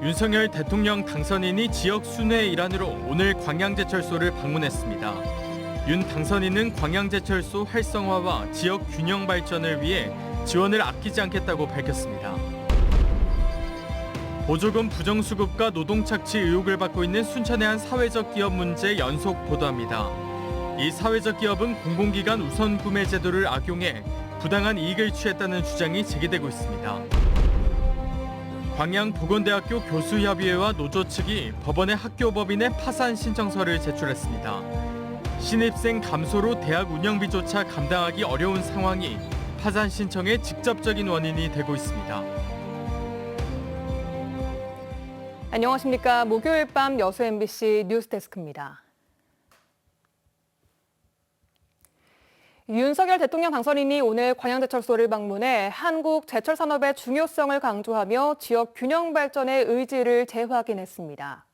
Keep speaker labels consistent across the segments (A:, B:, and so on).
A: 윤석열 대통령 당선인이 지역 순회 일환으로 오늘 광양제철소를 방문했습니다. 윤 당선인은 광양제철소 활성화와 지역 균형 발전을 위해 지원을 아끼지 않겠다고 밝혔습니다. 보조금 부정수급과 노동착취 의혹을 받고 있는 순천의 한 사회적 기업 문제 연속 보도합니다. 이 사회적 기업은 공공기관 우선 구매 제도를 악용해 부당한 이익을 취했다는 주장이 제기되고 있습니다. 광양보건대학교 교수협의회와 노조 측이 법원에 학교법인의 파산 신청서를 제출했습니다. 신입생 감소로 대학 운영비조차 감당하기 어려운 상황이 파산 신청의 직접적인 원인이 되고 있습니다.
B: 안녕하십니까. 목요일 밤 여수 MBC 뉴스데스크입니다. 윤석열 대통령 당선인이 오늘 광양제철소를 방문해 한국 제철 산업의 중요성을 강조하며 지역 균형 발전의 의지를 재확인했습니다.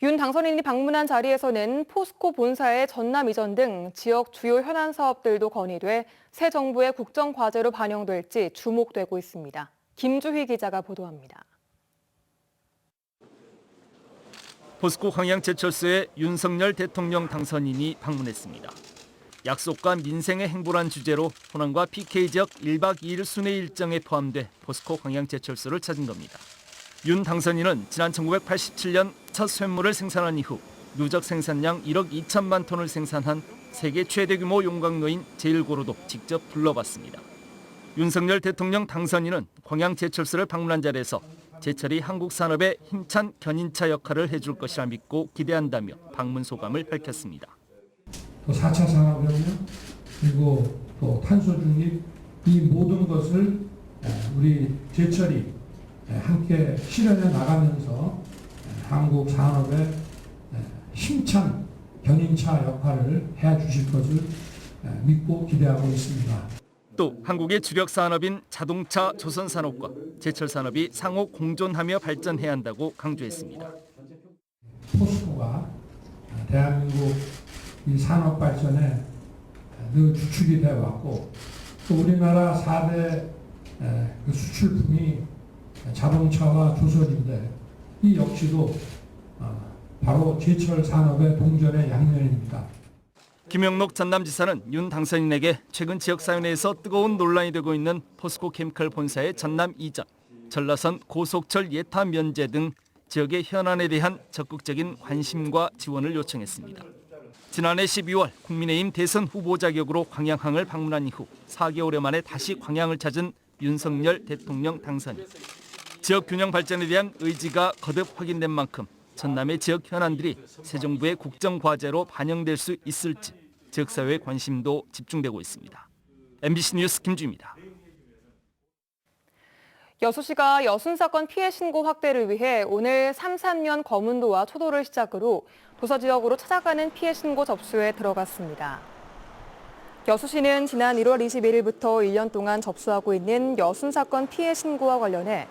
B: 윤 당선인이 방문한 자리에서는 포스코 본사의 전남 이전 등 지역 주요 현안 사업들도 건의돼 새 정부의 국정 과제로 반영될지 주목되고 있습니다. 김주희 기자가 보도합니다.
C: 포스코 광양제철소에 윤석열 대통령 당선인이 방문했습니다. 약속과 민생의 행보란 주제로 호남과 PK 지역 1박 2일 순회 일정에 포함돼 포스코 광양제철소를 찾은 겁니다. 윤 당선인은 지난 1987년 첫 쇳물을 생산한 이후 누적 생산량 1억 2천만 톤을 생산한 세계 최대 규모 용광로인 제1고로도 직접 둘러봤습니다. 윤석열 대통령 당선인은 광양제철소를 방문한 자리에서 제철이 한국 산업의 힘찬 견인차 역할을 해줄 것이라 믿고 기대한다며 방문 소감을 밝혔습니다.
D: 또 4차 산업혁명 그리고 또 탄소 중립 이 모든 것을 우리 제철이 함께 실현해 나가면서 한국 산업의 힘찬 견인차 역할을 해 주실 것을 믿고 기대하고 있습니다.
C: 또 한국의 주력 산업인 자동차 조선산업과 제철산업이 상호 공존하며 발전해야 한다고 강조했습니다.
D: 포스코가 대한민국 이 산업 발전에 늘 주축이 되어 왔고 또 우리나라 4대 수출품이 자동차와 조선인데 이 역시도 바로 제철 산업의 동전의 양면입니다.
C: 김영록 전남지사는 윤 당선인에게 최근 지역사회내에서 뜨거운 논란이 되고 있는 포스코 케미칼 본사의 전남 이전, 전라선 고속철 예타 면제 등 지역의 현안에 대한 적극적인 관심과 지원을 요청했습니다. 지난해 12월 국민의힘 대선 후보 자격으로 광양항을 방문한 이후 4개월여 만에 다시 광양을 찾은 윤석열 대통령 당선인. 지역 균형 발전에 대한 의지가 거듭 확인된 만큼 전남의 지역 현안들이 새 정부의 국정 과제로 반영될 수 있을지 지역사회의 관심도 집중되고 있습니다. MBC 뉴스 김주희입니다.
B: 여수시가 여순사건 피해 신고 확대를 위해 오늘 3~4년 검은도와 초도를 시작으로 도서 지역으로 찾아가는 피해 신고 접수에 들어갔습니다. 여수시는 지난 1월 21일부터 1년 동안 접수하고 있는 여순사건 피해 신고와 관련해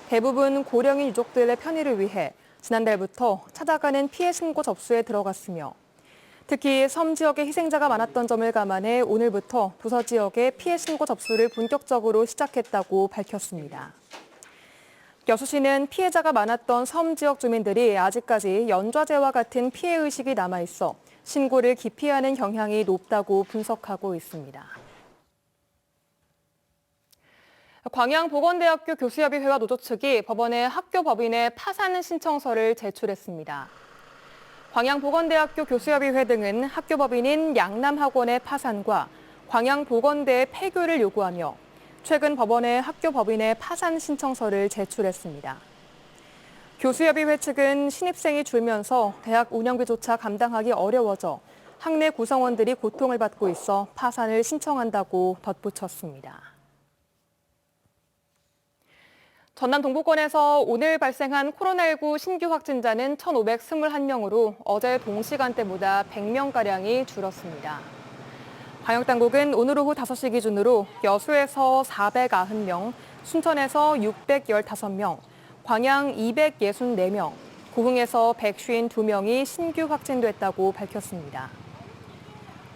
B: 대부분 고령인 유족들의 편의를 위해 지난달부터 찾아가는 피해 신고 접수에 들어갔으며 특히 섬 지역에 희생자가 많았던 점을 감안해 오늘부터 도서 지역의 피해 신고 접수를 본격적으로 시작했다고 밝혔습니다. 여수시는 피해자가 많았던 섬 지역 주민들이 아직까지 연좌제와 같은 피해의식이 남아있어 신고를 기피하는 경향이 높다고 분석하고 있습니다. 광양보건대학교 교수협의회와 노조 측이 법원에 학교법인의 파산 신청서를 제출했습니다. 광양보건대학교 교수협의회 등은 학교법인인 양남학원의 파산과 광양보건대의 폐교를 요구하며 최근 법원에 학교법인의 파산 신청서를 제출했습니다. 교수협의회 측은 신입생이 줄면서 대학 운영비조차 감당하기 어려워져 학내 구성원들이 고통을 받고 있어 파산을 신청한다고 덧붙였습니다. 전남 동부권에서 오늘 발생한 코로나19 신규 확진자는 1,521명으로 어제 동시간대보다 100명가량이 줄었습니다. 방역당국은 오늘 오후 5시 기준으로 여수에서 490명, 순천에서 615명, 광양 264명, 고흥에서 152명이 신규 확진됐다고 밝혔습니다.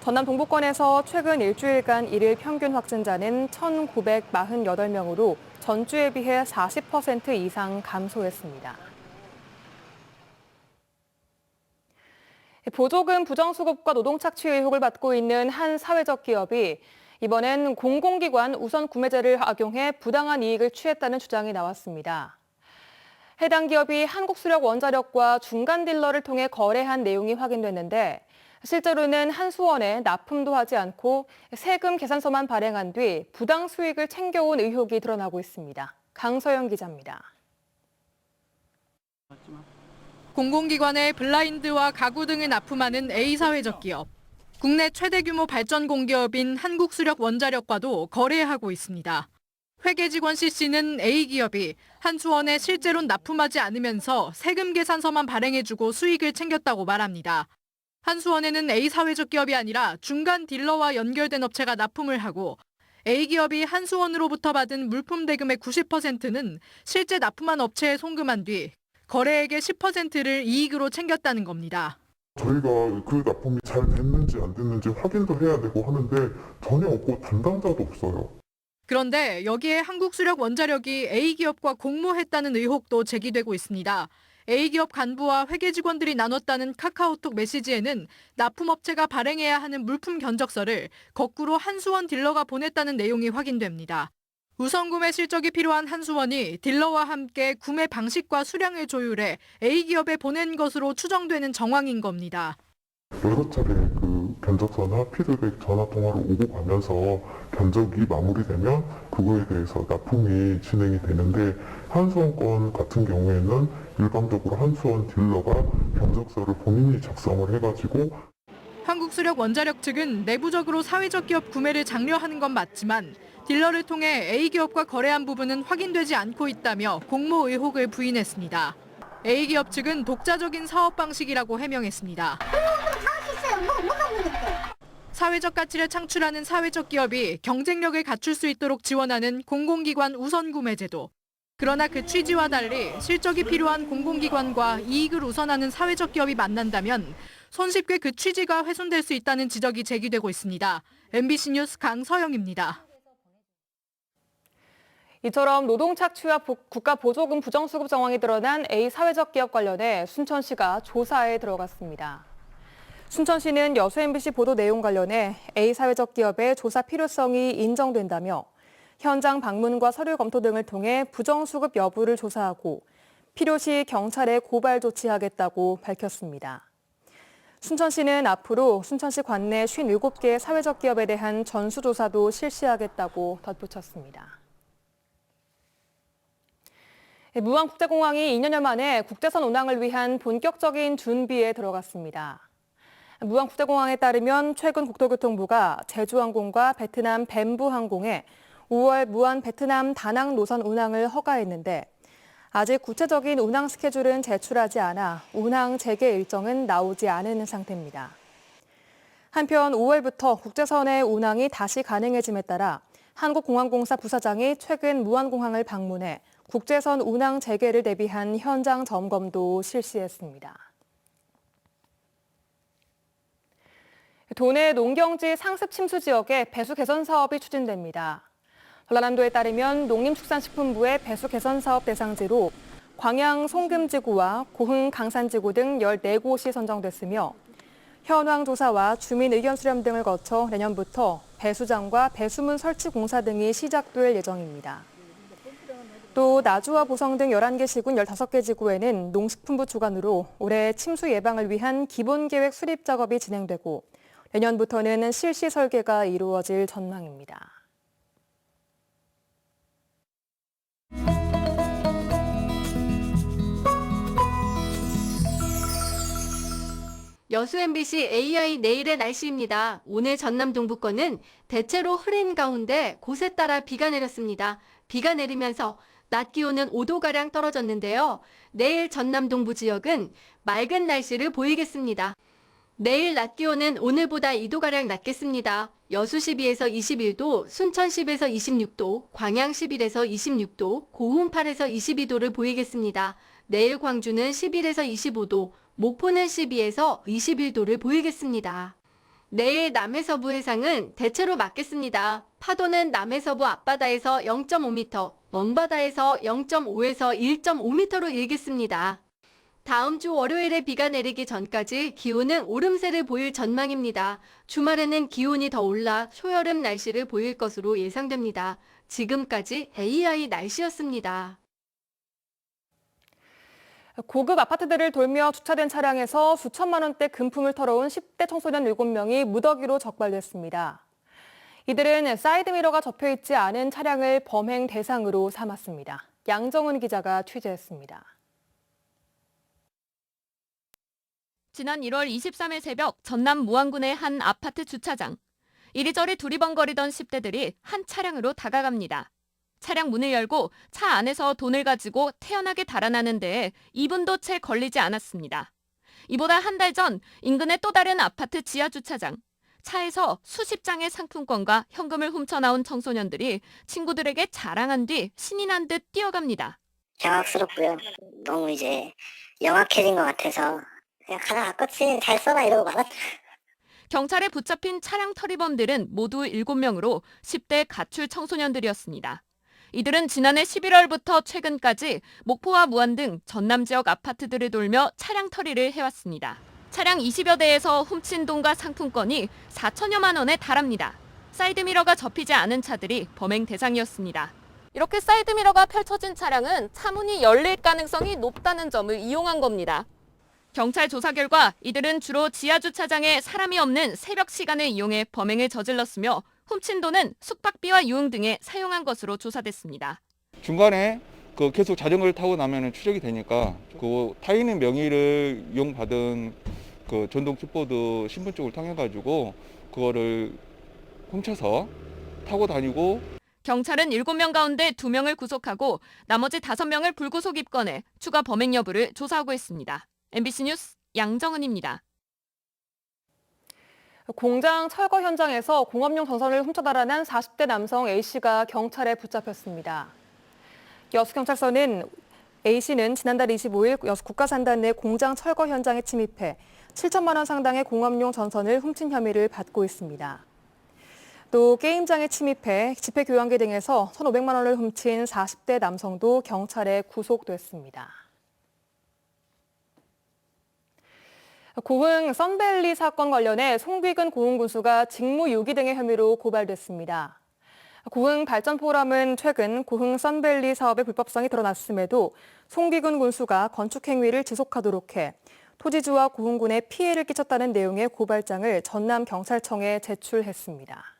B: 전남 동부권에서 최근 일주일간 일일 평균 확진자는 1,948명으로 전주에 비해 40% 이상 감소했습니다. 보조금 부정수급과 노동착취 의혹을 받고 있는 한 사회적 기업이 이번엔 공공기관 우선 구매제를 악용해 부당한 이익을 취했다는 주장이 나왔습니다. 해당 기업이 한국수력원자력과 중간 딜러를 통해 거래한 내용이 확인됐는데 실제로는 한수원에 납품도 하지 않고 세금 계산서만 발행한 뒤 부당 수익을 챙겨온 의혹이 드러나고 있습니다. 강서영 기자입니다.
E: 공공기관에 블라인드와 가구 등을 납품하는 A사회적 기업. 국내 최대 규모 발전 공기업인 한국수력원자력과도 거래하고 있습니다. 회계 직원 C씨는 A기업이 한수원에 실제로 납품하지 않으면서 세금 계산서만 발행해주고 수익을 챙겼다고 말합니다. 한수원에는 A사회적 기업이 아니라 중간 딜러와 연결된 업체가 납품을 하고 A기업이 한수원으로부터 받은 물품 대금의 90%는 실제 납품한 업체에 송금한 뒤 거래액의 10%를 이익으로 챙겼다는 겁니다.
F: 저희가 그 납품이 잘 됐는지 안 됐는지 확인도 해야 되고 하는데 전혀 없고 담당자도 없어요.
E: 그런데 여기에 한국수력원자력이 A기업과 공모했다는 의혹도 제기되고 있습니다. A기업 간부와 회계 직원들이 나눴다는 카카오톡 메시지에는 납품업체가 발행해야 하는 물품 견적서를 거꾸로 한수원 딜러가 보냈다는 내용이 확인됩니다. 우선 구매 실적이 필요한 한수원이 딜러와 함께 구매 방식과 수량을 조율해 A기업에 보낸 것으로 추정되는 정황인 겁니다.
F: 여러 차례 그 견적서나 피드백 전화 통화로 오고 가면서 견적이 마무리되면 그거에 대해서 납품이 진행이 되는데 한수원 건 같은 경우에는 일방적으로 한수원 딜러가 견적서를 본인이 작성을 해가지고
E: 한국수력원자력 측은 내부적으로 사회적 기업 구매를 장려하는 건 맞지만 딜러를 통해 A기업과 거래한 부분은 확인되지 않고 있다며 공모 의혹을 부인했습니다. A기업 측은 독자적인 사업 방식이라고 해명했습니다. 사회적 가치를 창출하는 사회적 기업이 경쟁력을 갖출 수 있도록 지원하는 공공기관 우선 구매제도. 그러나 그 취지와 달리 실적이 필요한 공공기관과 이익을 우선하는 사회적 기업이 만난다면 손쉽게 그 취지가 훼손될 수 있다는 지적이 제기되고 있습니다. MBC 뉴스 강서영입니다.
B: 이처럼 노동착취와 국가 보조금 부정수급 정황이 드러난 A 사회적 기업 관련해 순천시가 조사에 들어갔습니다. 순천시는 여수 MBC 보도 내용 관련해 A 사회적 기업의 조사 필요성이 인정된다며 현장 방문과 서류 검토 등을 통해 부정수급 여부를 조사하고 필요시 경찰에 고발 조치하겠다고 밝혔습니다. 순천시는 앞으로 순천시 관내 57개의 사회적 기업에 대한 전수조사도 실시하겠다고 덧붙였습니다. 무안국제공항이 2년여 만에 국제선 운항을 위한 본격적인 준비에 들어갔습니다. 무안국제공항에 따르면 최근 국토교통부가 제주항공과 베트남 뱀부항공에 5월 무안 베트남 다낭 노선 운항을 허가했는데 아직 구체적인 운항 스케줄은 제출하지 않아 운항 재개 일정은 나오지 않은 상태입니다. 한편 5월부터 국제선의 운항이 다시 가능해짐에 따라 한국공항공사 부사장이 최근 무안공항을 방문해 국제선 운항 재개를 대비한 현장 점검도 실시했습니다. 도내 농경지 상습 침수 지역에 배수 개선 사업이 추진됩니다. 전라남도에 따르면 농림축산식품부의 배수 개선 사업 대상지로 광양 송금지구와 고흥 강산지구 등 14곳이 선정됐으며 현황 조사와 주민 의견 수렴 등을 거쳐 내년부터 배수장과 배수문 설치 공사 등이 시작될 예정입니다. 또 나주와 보성 등 11개 시군 15개 지구에는 농식품부 주관으로 올해 침수 예방을 위한 기본계획 수립 작업이 진행되고 내년부터는 실시 설계가 이루어질 전망입니다.
G: 여수 MBC AI 내일의 날씨입니다. 오늘 전남 동부권은 대체로 흐린 가운데 곳에 따라 비가 내렸습니다. 비가 내리면서 낮 기온은 5도가량 떨어졌는데요. 내일 전남 동부 지역은 맑은 날씨를 보이겠습니다. 내일 낮 기온은 오늘보다 2도가량 낮겠습니다. 여수 12에서 21도, 순천 10에서 26도, 광양 11에서 26도, 고흥 8에서 22도를 보이겠습니다. 내일 광주는 11에서 25도, 목포는 12에서 21도를 보이겠습니다. 내일 남해서부 해상은 대체로 맑겠습니다. 파도는 남해서부 앞바다에서 0.5m, 먼바다에서 0.5에서 1.5m로 일겠습니다. 다음 주 월요일에 비가 내리기 전까지 기온은 오름세를 보일 전망입니다. 주말에는 기온이 더 올라 초여름 날씨를 보일 것으로 예상됩니다. 지금까지 AI 날씨였습니다.
B: 고급 아파트들을 돌며 주차된 차량에서 수천만 원대 금품을 털어온 10대 청소년 7명이 무더기로 적발됐습니다. 이들은 사이드미러가 접혀있지 않은 차량을 범행 대상으로 삼았습니다. 양정은 기자가 취재했습니다.
H: 지난 1월 23일 새벽 전남 무안군의 한 아파트 주차장. 이리저리 두리번거리던 10대들이 한 차량으로 다가갑니다. 차량 문을 열고 차 안에서 돈을 가지고 태연하게 달아나는 데에 2분도 채 걸리지 않았습니다. 이보다 한 달 전 인근의 또 다른 아파트 지하 주차장. 차에서 수십 장의 상품권과 현금을 훔쳐나온 청소년들이 친구들에게 자랑한 뒤 신이 난 듯 뛰어갑니다.
I: 경악스럽고요. 너무 이제 영악해진 것 같아서 그냥 가다 가깝지 잘 써라 이러고 말았죠.
H: 경찰에 붙잡힌 차량 털이범들은 모두 7명으로 10대 가출 청소년들이었습니다. 이들은 지난해 11월부터 최근까지 목포와 무안 등 전남 지역 아파트들을 돌며 차량 털이를 해왔습니다. 차량 20여 대에서 훔친 돈과 상품권이 4천여만 원에 달합니다. 사이드미러가 접히지 않은 차들이 범행 대상이었습니다. 이렇게 사이드미러가 펼쳐진 차량은 차문이 열릴 가능성이 높다는 점을 이용한 겁니다. 경찰 조사 결과 이들은 주로 지하주차장에 사람이 없는 새벽 시간을 이용해 범행을 저질렀으며 훔친 돈은 숙박비와 유흥 등에 사용한 것으로 조사됐습니다.
J: 중간에 계속 자전거를 타고 나면 추적이 되니까 타인의 명의를 이용받은 전동 킥보드 신분증을 통해 가지고 그거를 훔쳐서 타고 다니고.
H: 경찰은 7명 가운데 2명을 구속하고 나머지 5명을 불구속 입건해 추가 범행 여부를 조사하고 있습니다. MBC 뉴스 양정은입니다.
B: 공장 철거 현장에서 공업용 전선을 훔쳐달아난 40대 남성 A씨가 경찰에 붙잡혔습니다. 여수경찰서는 A씨는 지난달 25일 여수 국가산단 내 공장 철거 현장에 침입해 7천만 원 상당의 공업용 전선을 훔친 혐의를 받고 있습니다. 또 게임장에 침입해 집회교환기 등에서 1,500만 원을 훔친 40대 남성도 경찰에 구속됐습니다. 고흥 썬밸리 사건 관련해 송귀근 고흥 군수가 직무유기 등의 혐의로 고발됐습니다. 고흥 발전포럼은 최근 고흥 썬밸리 사업의 불법성이 드러났음에도 송귀근 군수가 건축 행위를 지속하도록 해 토지주와 고흥군에 피해를 끼쳤다는 내용의 고발장을 전남경찰청에 제출했습니다.